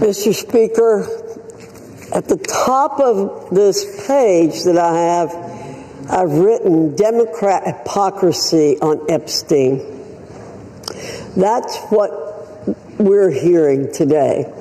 Mr. Speaker, at the top of this page that I have, I've written Democrat hypocrisy on Epstein. That's what we're hearing today.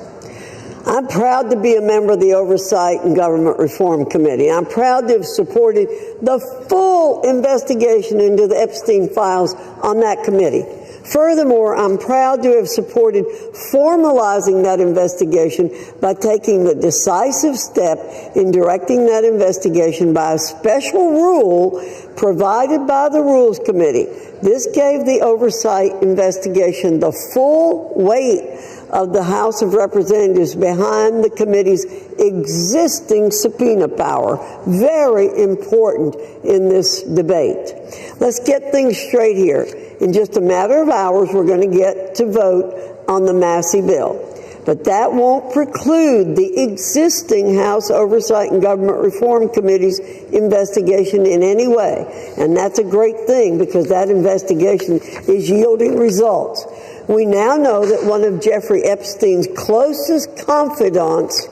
I'm proud to be a member of the Oversight and Government Reform Committee. I'm proud to have supported the full investigation into the Epstein files on that committee. Furthermore, I'm proud to have supported formalizing that investigation by taking the decisive step in directing that investigation by a special rule provided by the Rules Committee. This gave the oversight investigation the full weight of the House of Representatives behind the committee's existing subpoena power. Very important in this debate. Let's get things straight here. In just a matter of hours, we're going to get to vote on the Massie bill. But that won't preclude the existing House Oversight and Government Reform Committee's investigation in any way. And that's a great thing because that investigation is yielding results. We now know that one of Jeffrey Epstein's closest confidants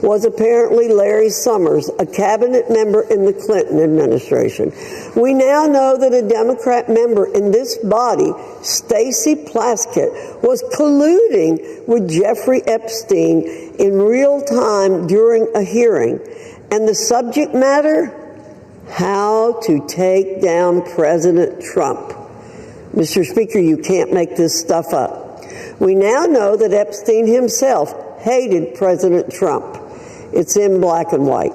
was apparently Larry Summers, a cabinet member in the Clinton administration. We now know that a Democrat member in this body, Stacey Plaskett, was colluding with Jeffrey Epstein in real time during a hearing. And the subject matter? How to take down President Trump. Mr. Speaker, you can't make this stuff up. We now know that Epstein himself hated President Trump. It's in black and white.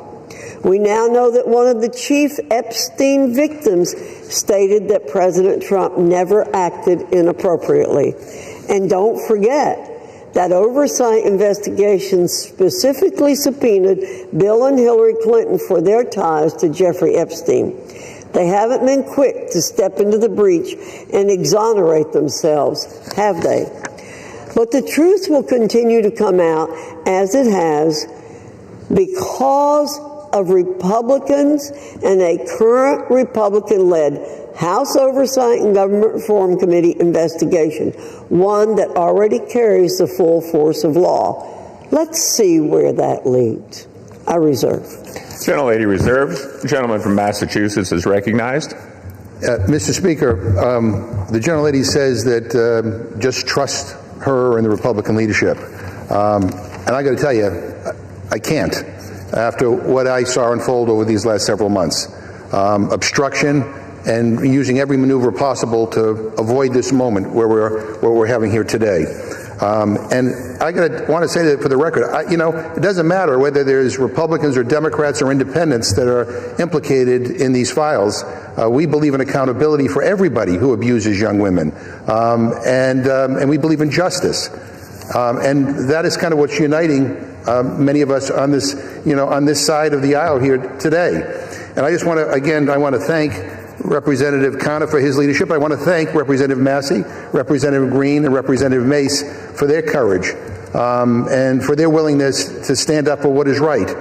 We now know that one of the chief Epstein victims stated that President Trump never acted inappropriately. And don't forget that oversight investigation specifically subpoenaed Bill and Hillary Clinton for their ties to Jeffrey Epstein. They haven't been quick to step into the breach and exonerate themselves, have they? But the truth will continue to come out, as it has, because of Republicans and a current Republican-led House Oversight and Government Reform Committee investigation, one that already carries the full force of law. Let's see where that leads. I reserve. Gentlelady reserves. The gentleman from Massachusetts is recognized. Mr. Speaker, the gentlelady says that just trust her and the Republican leadership. And I got to tell you, I can't after what I saw unfold over these last several months. Obstruction and using every maneuver possible to avoid this moment where we're having here today. And I want to say that for the record, it doesn't matter whether there's Republicans or Democrats or independents that are implicated in these files. We believe in accountability for everybody who abuses young women, and we believe in justice. And that is kind of what's uniting many of us on this, on this side of the aisle here today. And I just want to, again, I want to thank Representative Connor for his leadership. I want to thank Representative Massie, Representative Greene, and Representative Mace for their courage and for their willingness to stand up for what is right.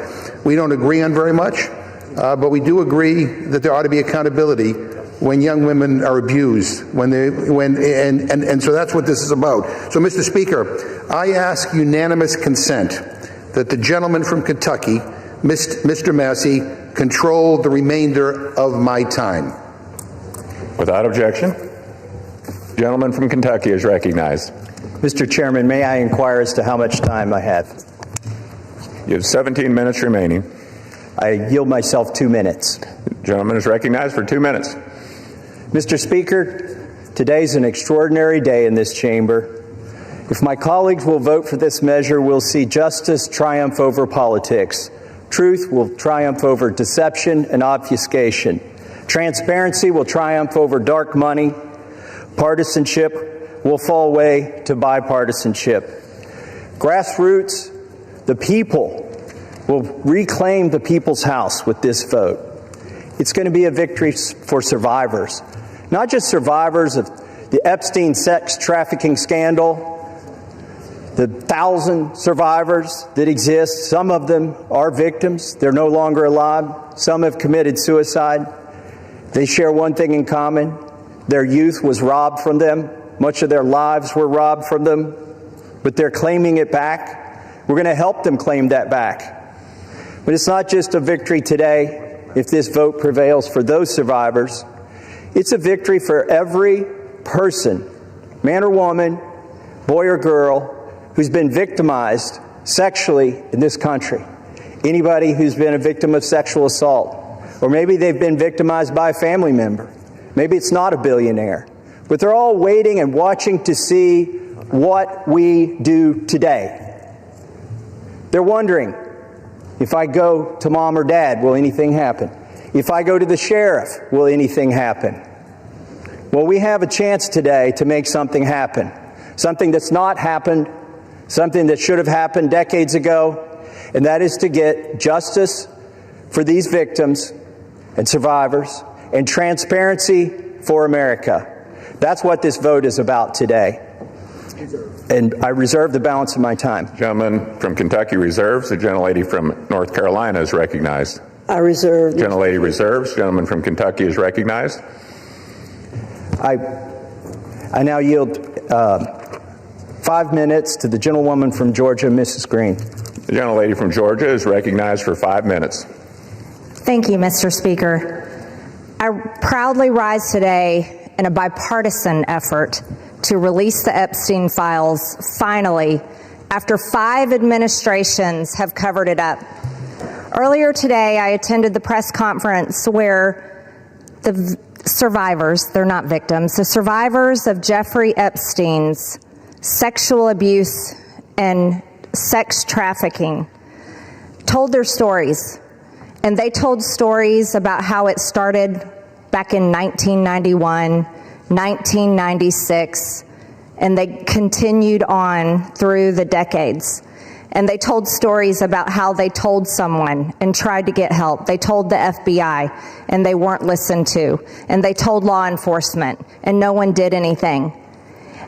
We don't agree on very much, but we do agree that there ought to be accountability when young women are abused, and so that's what this is about. So, Mr. Speaker, I ask unanimous consent that the gentleman from Kentucky, Mr. Massie, control the remainder of my time. Without objection. The gentleman from Kentucky is recognized. Mr. Chairman, may I inquire as to how much time I have? You have 17 minutes remaining. I yield myself 2 minutes. The gentleman is recognized for 2 minutes. Mr. Speaker, today's an extraordinary day in this chamber. If my colleagues will vote for this measure, we'll see justice triumph over politics. Truth will triumph over deception and obfuscation. Transparency will triumph over dark money. Partisanship will fall away to bipartisanship. Grassroots, the people, will reclaim the people's house with this vote. It's going to be a victory for survivors, not just survivors of the Epstein sex trafficking scandal, the 1,000 survivors that exist. Some of them are victims. They're no longer alive. Some have committed suicide. They share one thing in common. Their youth was robbed from them. Much of their lives were robbed from them, but they're claiming it back. We're going to help them claim that back. But it's not just a victory today, if this vote prevails for those survivors. It's a victory for every person, man or woman, boy or girl, who's been victimized sexually in this country. Anybody who's been a victim of sexual assault, or maybe they've been victimized by a family member. Maybe it's not a billionaire. But they're all waiting and watching to see what we do today. They're wondering, if I go to mom or dad, will anything happen? If I go to the sheriff, will anything happen? Well, we have a chance today to make something happen. Something that's not happened, something that should have happened decades ago, and that is to get justice for these victims and survivors and transparency for America. That's what this vote is about today. And I reserve the balance of my time. Gentleman from Kentucky reserves. The gentlelady from North Carolina is recognized. I reserve. Gentlelady reserves. Gentleman from Kentucky is recognized. I now yield 5 minutes to the gentlewoman from Georgia, Mrs. Greene. The gentlelady from Georgia is recognized for 5 minutes. Thank you, Mr. Speaker. I proudly rise today in a bipartisan effort to release the Epstein files finally, after 5 administrations have covered it up. Earlier today, I attended the press conference where the survivors, they're not victims, the survivors of Jeffrey Epstein's sexual abuse and sex trafficking told their stories. And they told stories about how it started back in 1991, 1996, and they continued on through the decades. And they told stories about how they told someone and tried to get help. They told the FBI and they weren't listened to. And they told law enforcement and no one did anything.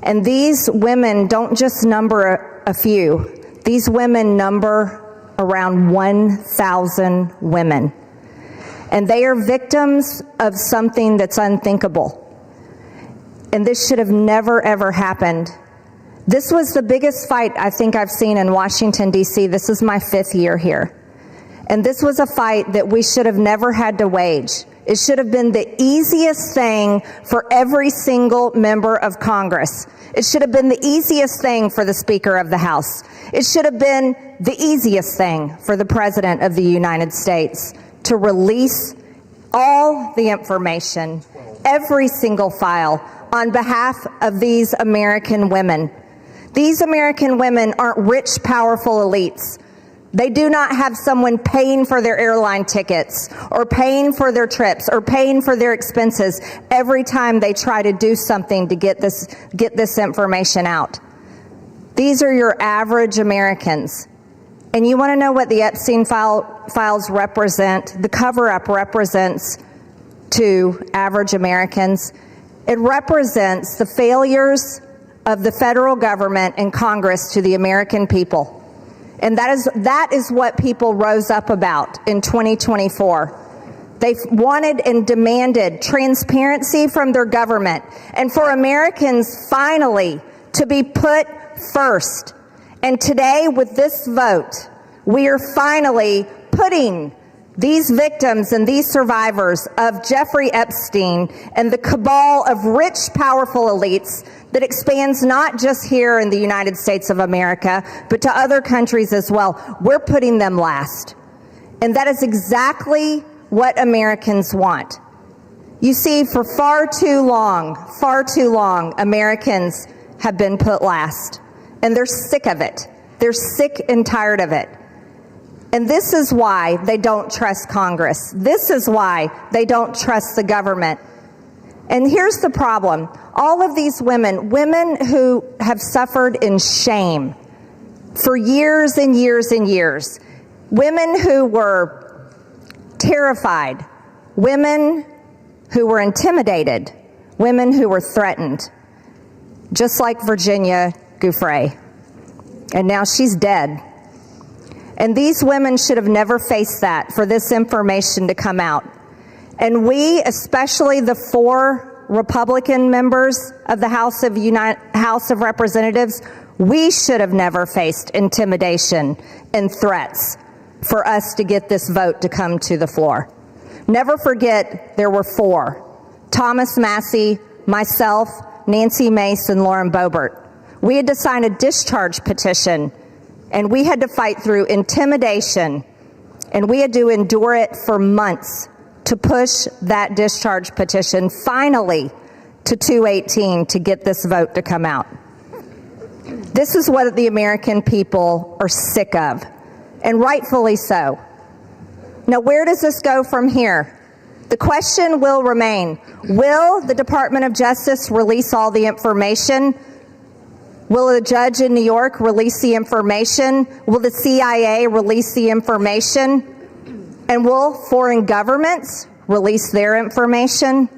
And these women don't just number a few. These women number around 1,000 women. And they are victims of something that's unthinkable. And this should have never, ever happened. This was the biggest fight I think I've seen in Washington, D.C. This is my 5th year here. And this was a fight that we should have never had to wage. It should have been the easiest thing for every single member of Congress. It should have been the easiest thing for the Speaker of the House. It should have been the easiest thing for the President of the United States to release all the information, every single file, on behalf of these American women. These American women aren't rich, powerful elites. They do not have someone paying for their airline tickets or paying for their trips or paying for their expenses every time they try to do something to get this information out. These are your average Americans. And you want to know what the Epstein files represent, the cover-up represents to average Americans? It represents the failures of the federal government and Congress to the American people. And that is what people rose up about in 2024. They wanted and demanded transparency from their government and for Americans finally to be put first. And today with this vote, we are finally putting these victims and these survivors of Jeffrey Epstein and the cabal of rich, powerful elites that expands not just here in the United States of America, but to other countries as well. We're putting them last. And that is exactly what Americans want. You see, for far too long, Americans have been put last. And they're sick of it. They're sick and tired of it. And this is why they don't trust Congress. This is why they don't trust the government. And here's the problem. All of these women who have suffered in shame for years and years and years, women who were terrified, women who were intimidated, women who were threatened, just like Virginia Giuffre. And now she's dead. And these women should have never faced that, for this information to come out. And we, especially the 4 Republican members of the House of Representatives, We should have never faced intimidation and threats for us to get this vote to come to the floor. Never forget there were 4: Thomas Massie, myself, Nancy Mace, and Lauren Boebert. We had to sign a discharge petition, and we had to fight through intimidation, and we had to endure it for months to push that discharge petition finally to 218 to get this vote to come out. This is what the American people are sick of, and rightfully so. Now, where does this go from here? The question will remain, will the Department of Justice release all the information? Will a judge in New York release the information? Will the CIA release the information? And will foreign governments release their information?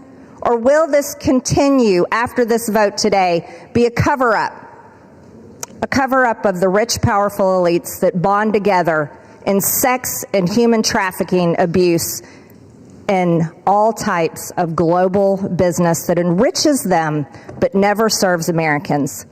Or will this continue after this vote today be a cover-up? A cover-up of the rich, powerful elites that bond together in sex and human trafficking abuse and all types of global business that enriches them but never serves Americans.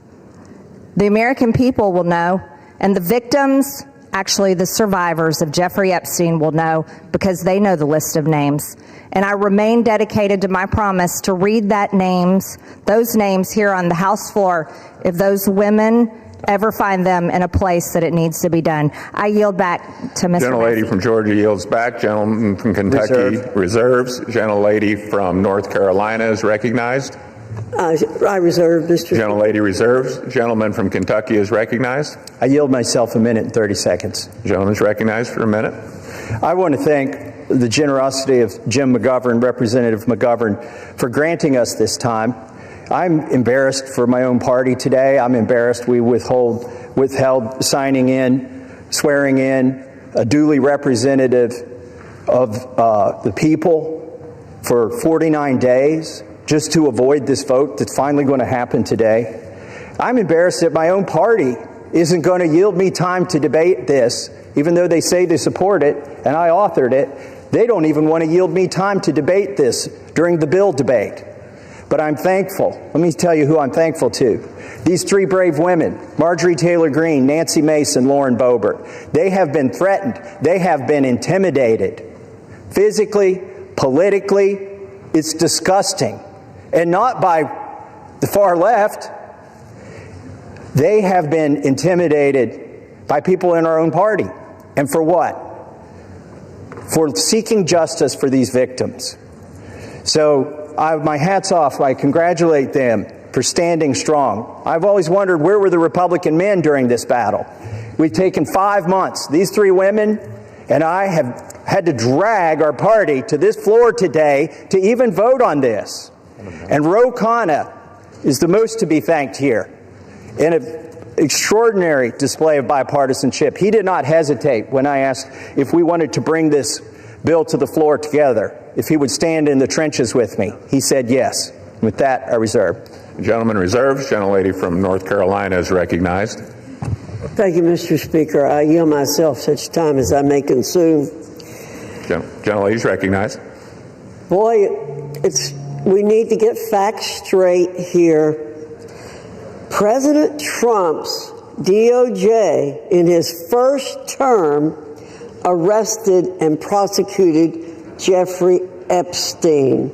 The American people will know, and the victims, actually the survivors of Jeffrey Epstein, will know because they know the list of names. And I remain dedicated to my promise to read those names here on the House floor if those women ever find them in a place that it needs to be done. I yield back to Mr. Gentlelady Mace. from Georgia yields back. Gentleman from Kentucky reserves. Gentlelady from North Carolina is recognized. I reserve, Mr. Gentlelady reserves. Gentleman from Kentucky is recognized. I yield myself a minute and 30 seconds. Gentleman's recognized for a minute. I want to thank the generosity of Jim McGovern, Representative McGovern, for granting us this time. I'm embarrassed for my own party today. I'm embarrassed we withheld signing in, swearing in a duly representative of the people for 49 days just to avoid this vote that's finally going to happen today. I'm embarrassed that my own party isn't going to yield me time to debate this, even though they say they support it and I authored it. They don't even want to yield me time to debate this during the bill debate. But I'm thankful. Let me tell you who I'm thankful to. These 3 brave women, Marjorie Taylor Greene, Nancy Mace, and Lauren Boebert. They have been threatened. They have been intimidated. Physically, politically, it's disgusting. And not by the far left. They have been intimidated by people in our own party. And for what? For seeking justice for these victims. So, my hat's off. I congratulate them for standing strong. I've always wondered, where were the Republican men during this battle? We've taken 5 months. These 3 women and I have had to drag our party to this floor today to even vote on this. And Ro Khanna is the most to be thanked here. In an extraordinary display of bipartisanship, he did not hesitate when I asked if we wanted to bring this bill to the floor together, if he would stand in the trenches with me. He said yes. With that, I reserve. Gentleman reserves. Gentlelady from North Carolina is recognized. Thank you, Mr. Speaker. I yield myself such time as I may consume. Gentlelady is recognized. Boy, we need to get facts straight here. President Trump's DOJ, in his first term, arrested and prosecuted Jeffrey Epstein.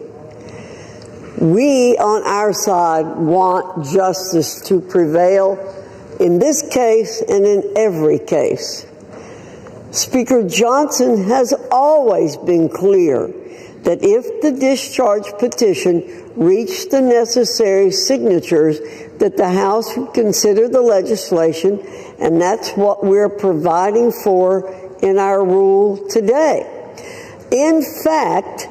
We, on our side, want justice to prevail in this case and in every case. Speaker Johnson has always been clear that if the discharge petition reached the necessary signatures, that the House would consider the legislation, and that's what we're providing for in our rule today. In fact,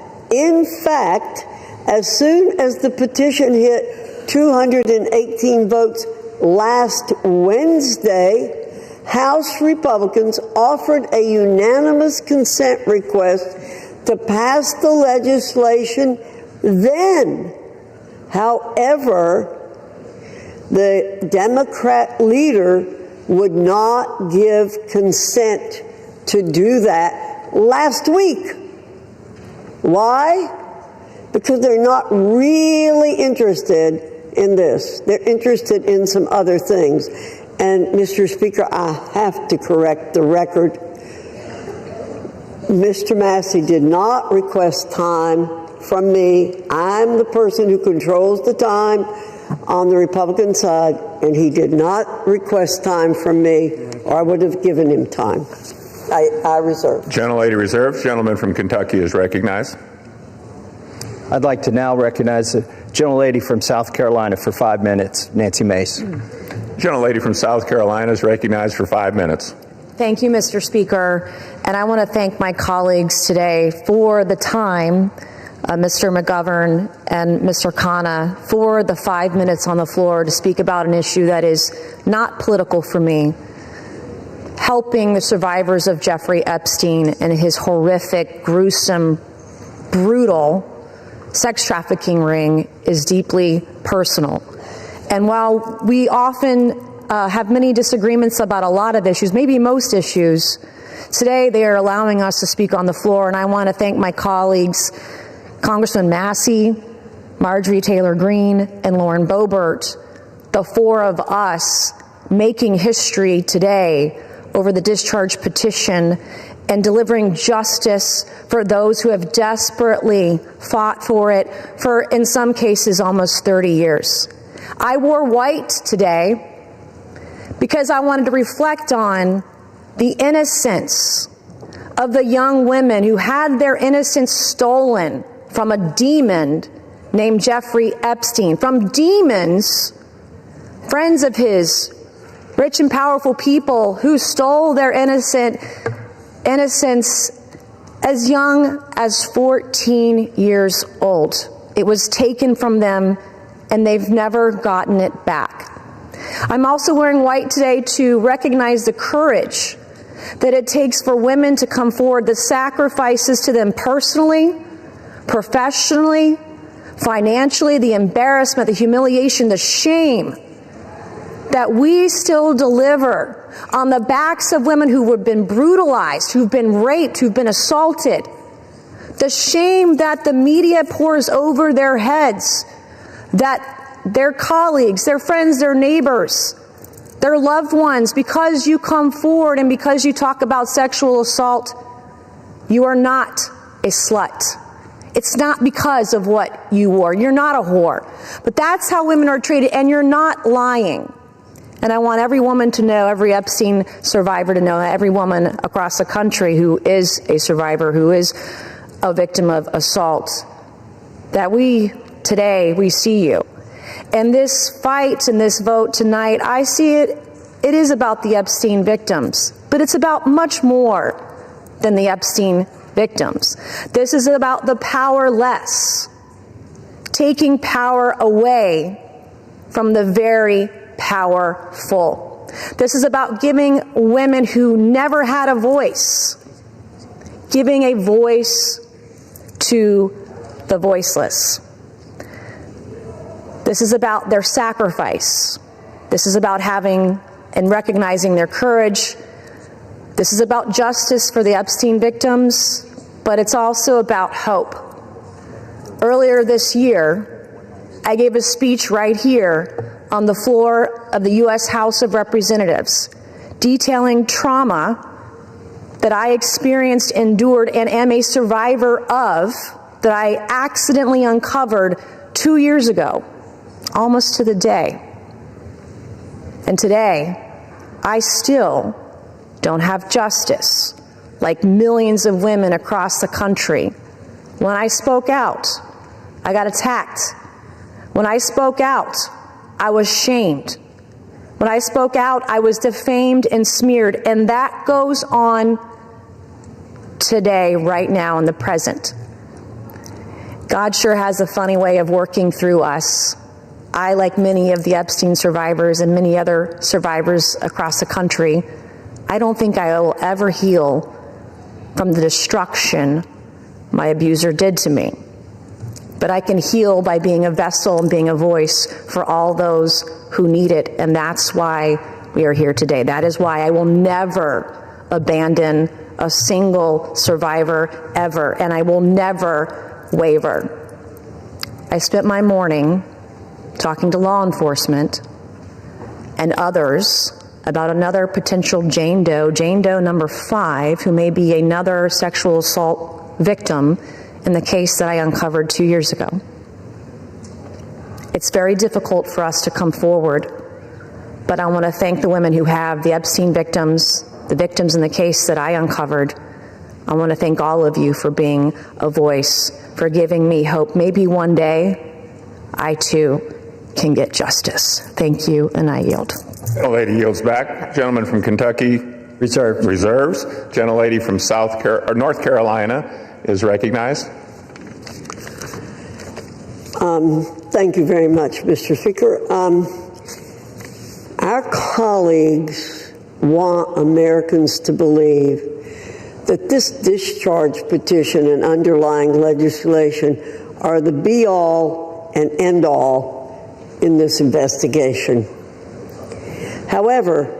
as soon as the petition hit 218 votes last Wednesday, House Republicans offered a unanimous consent request to pass the legislation then. However, the Democrat leader would not give consent to do that last week. Why? Because they're not really interested in this. They're interested in some other things. And Mr. Speaker, I have to correct the record. Mr. Massie did not request time from me. I'm the person who controls the time on the Republican side, and he did not request time from me, or I would have given him time. I reserve. Gentlelady reserves. Gentleman from Kentucky is recognized. I'd like to now recognize the gentlelady from South Carolina for 5 minutes, Nancy Mace. Gentlelady from South Carolina is recognized for 5 minutes. Thank you, Mr. Speaker. And I want to thank my colleagues today for the time, Mr. McGovern and Mr. Khanna, for the 5 minutes on the floor to speak about an issue that is not political for me. Helping the survivors of Jeffrey Epstein and his horrific, gruesome, brutal sex trafficking ring is deeply personal. And while we often have many disagreements about a lot of issues, maybe most issues, today they are allowing us to speak on the floor, and I want to thank my colleagues, Congressman Massie, Marjorie Taylor Greene, and Lauren Boebert, the four of us making history today over the discharge petition and delivering justice for those who have desperately fought for it for, in some cases, almost 30 years. I wore white today because I wanted to reflect on the innocence of the young women who had their innocence stolen from a demon named Jeffrey Epstein, from demons, friends of his, rich and powerful people who stole their innocence as young as 14 years old. It was taken from them, and they've never gotten it back. I'm also wearing white today to recognize the courage that it takes for women to come forward, the sacrifices to them personally, professionally, financially, the embarrassment, the humiliation, the shame that we still deliver on the backs of women who have been brutalized, who've been raped, who've been assaulted. The shame that the media pours over their heads, that their colleagues, their friends, their neighbors, their loved ones, because you come forward and because you talk about sexual assault, you are not a slut. It's not because of what you wore. You're not a whore. But that's how women are treated, and you're not lying. And I want every woman to know, every Epstein survivor to know, every woman across the country who is a survivor, who is a victim of assault, that today we see you. And this fight and this vote tonight, I see it is about the Epstein victims, but it's about much more than the Epstein victims. This is about the powerless, taking power away from the very powerful. This is about giving women who never had a voice, giving a voice to the voiceless. This is about their sacrifice. This is about having and recognizing their courage. This is about justice for the Epstein victims, but it's also about hope. Earlier this year, I gave a speech right here on the floor of the U.S. House of Representatives, detailing trauma that I experienced, endured, and am a survivor of, that I accidentally uncovered 2 years ago, almost to the day. And today, I still don't have justice, like millions of women across the country. When I spoke out, I got attacked. When I spoke out, I was shamed. When I spoke out, I was defamed and smeared, and that goes on today, right now, in the present. God sure has a funny way of working through us. I, like many of the Epstein survivors and many other survivors across the country, I don't think I will ever heal from the destruction my abuser did to me. But I can heal by being a vessel and being a voice for all those who need it, and that's why we are here today. That is why I will never abandon a single survivor ever, and I will never waver. I spent my morning talking to law enforcement and others about another potential Jane Doe number 5, who may be another sexual assault victim in the case that I uncovered 2 years ago. It's very difficult for us to come forward, but I want to thank the women who have, the Epstein victims, the victims in the case that I uncovered. I want to thank all of you for being a voice, for giving me hope. Maybe one day I too can get justice. Thank you, and I yield. Gentlelady yields back. Gentleman from Kentucky Reserved. reserves. Gentlelady from North Carolina is recognized. Thank you very much, Mr. Speaker. Our colleagues want Americans to believe that this discharge petition and underlying legislation are the be-all and end-all in this investigation. However,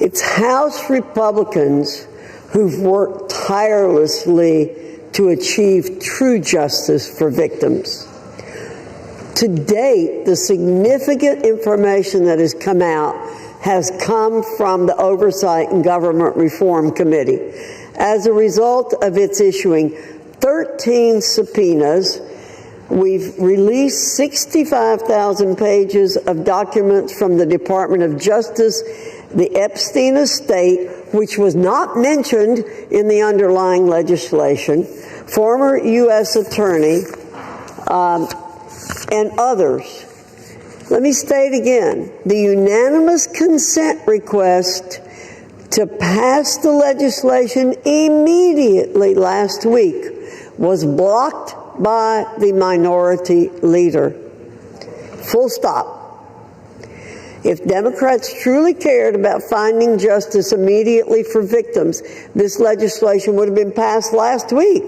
it's House Republicans who've worked tirelessly to achieve true justice for victims. To date, the significant information that has come out has come from the Oversight and Government Reform Committee. As a result of its issuing 13 subpoenas, we've released 65,000 pages of documents from the Department of Justice, the Epstein estate, which was not mentioned in the underlying legislation, former U.S. attorney, and others. Let me state again, the unanimous consent request to pass the legislation immediately last week was blocked by the minority leader. Full stop. If Democrats truly cared about finding justice immediately for victims, this legislation would have been passed last week.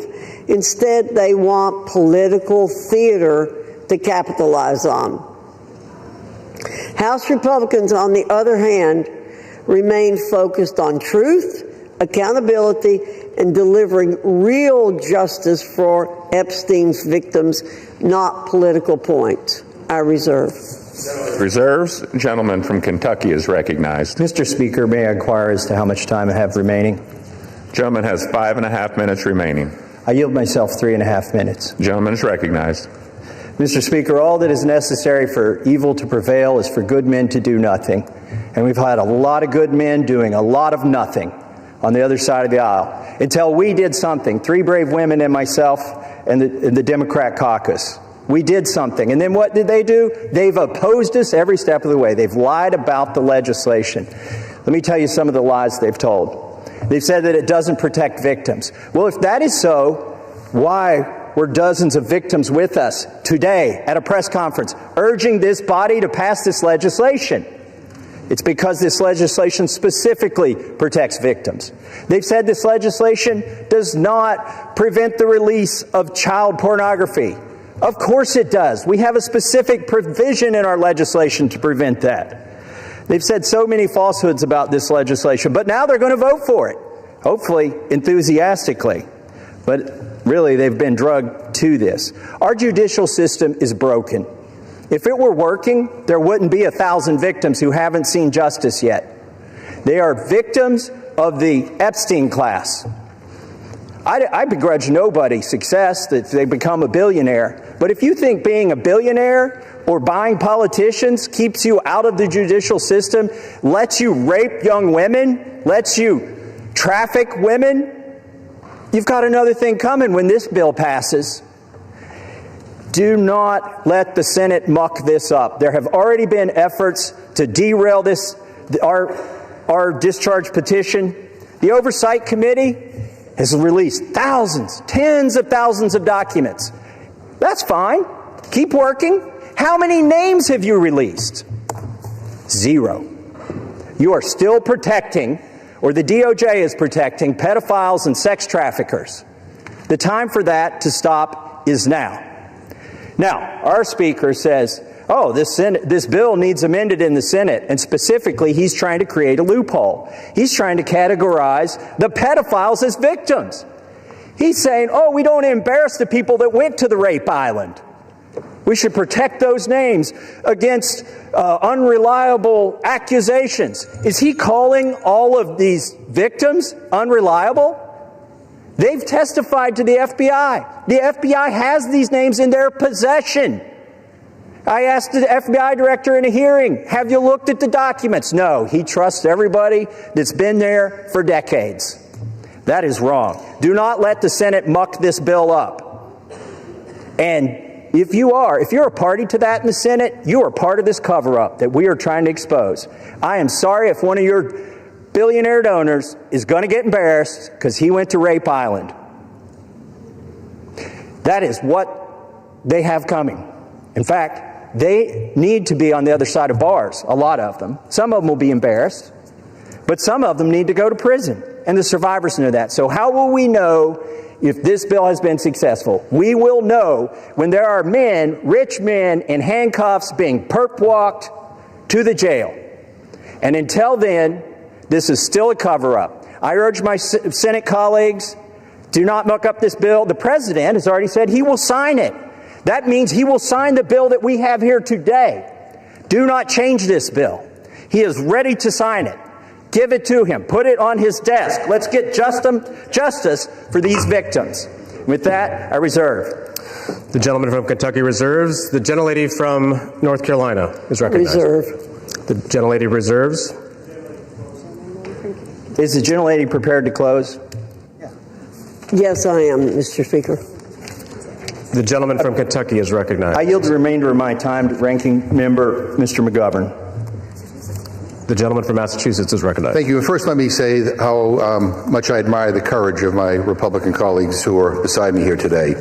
Instead, they want political theater to capitalize on. House Republicans, on the other hand, remain focused on truth, accountability, and delivering real justice for Epstein's victims, not political points. I reserve. Reserves. Gentleman from Kentucky is recognized. Mr. Speaker, may I inquire as to how much time I have remaining? Gentleman has 5.5 minutes remaining. I yield myself 3.5 minutes. Gentleman is recognized. Mr. Speaker, all that is necessary for evil to prevail is for good men to do nothing. And we've had a lot of good men doing a lot of nothing on the other side of the aisle until we did something. 3 brave women and myself and the Democrat caucus. We did something. And then what did they do? They've opposed us every step of the way. They've lied about the legislation. Let me tell you some of the lies they've told. They've said that it doesn't protect victims. Well, if that is so, why were dozens of victims with us today at a press conference urging this body to pass this legislation? It's because this legislation specifically protects victims. They've said this legislation does not prevent the release of child pornography. Of course it does. We have a specific provision in our legislation to prevent that. They've said so many falsehoods about this legislation, but now they're going to vote for it, hopefully enthusiastically. But really, they've been drugged to this. Our judicial system is broken. If it were working, there wouldn't be 1,000 victims who haven't seen justice yet. They are victims of the Epstein class. I begrudge nobody success that they become a billionaire. But if you think being a billionaire or buying politicians keeps you out of the judicial system, lets you rape young women, lets you traffic women, you've got another thing coming when this bill passes. Do not let the Senate muck this up. There have already been efforts to derail this, our discharge petition. The Oversight Committee has released thousands, tens of thousands of documents. That's fine. Keep working. How many names have you released? 0. You are still protecting, or the DOJ is protecting, pedophiles and sex traffickers. The time for that to stop is now. Now, our Speaker says, oh, this bill needs amended in the Senate, and specifically, he's trying to create a loophole. He's trying to categorize the pedophiles as victims. He's saying, oh, we don't embarrass the people that went to the rape island. We should protect those names against unreliable accusations. Is he calling all of these victims unreliable? They've testified to the FBI. The FBI has these names in their possession. I asked the FBI director in a hearing, have you looked at the documents? No, he trusts everybody that's been there for decades. That is wrong. Do not let the Senate muck this bill up. And if you're a party to that in the Senate, you are part of this cover-up that we are trying to expose. I am sorry if one of your billionaire donors is going to get embarrassed because he went to Rape Island. That is what they have coming. In fact, they need to be on the other side of bars, a lot of them. Some of them will be embarrassed, but some of them need to go to prison, and the survivors know that. So how will we know if this bill has been successful? We will know when there are men, rich men, in handcuffs being perp-walked to the jail. And until then, this is still a cover-up. I urge my Senate colleagues, do not muck up this bill. The president has already said he will sign it. That means he will sign the bill that we have here today. Do not change this bill. He is ready to sign it. Give it to him. Put it on his desk. Let's get justice for these victims. With that, I reserve. The gentleman from Kentucky reserves. The gentlelady from North Carolina is recognized. Reserve. The gentlelady reserves. Is the gentlelady prepared to close? Yes, I am, Mr. Speaker. The gentleman from Kentucky is recognized. I yield the remainder of my time to Ranking Member Mr. McGovern. The gentleman from Massachusetts is recognized. Thank you. And first, let me say how much I admire the courage of my Republican colleagues who are beside me here today.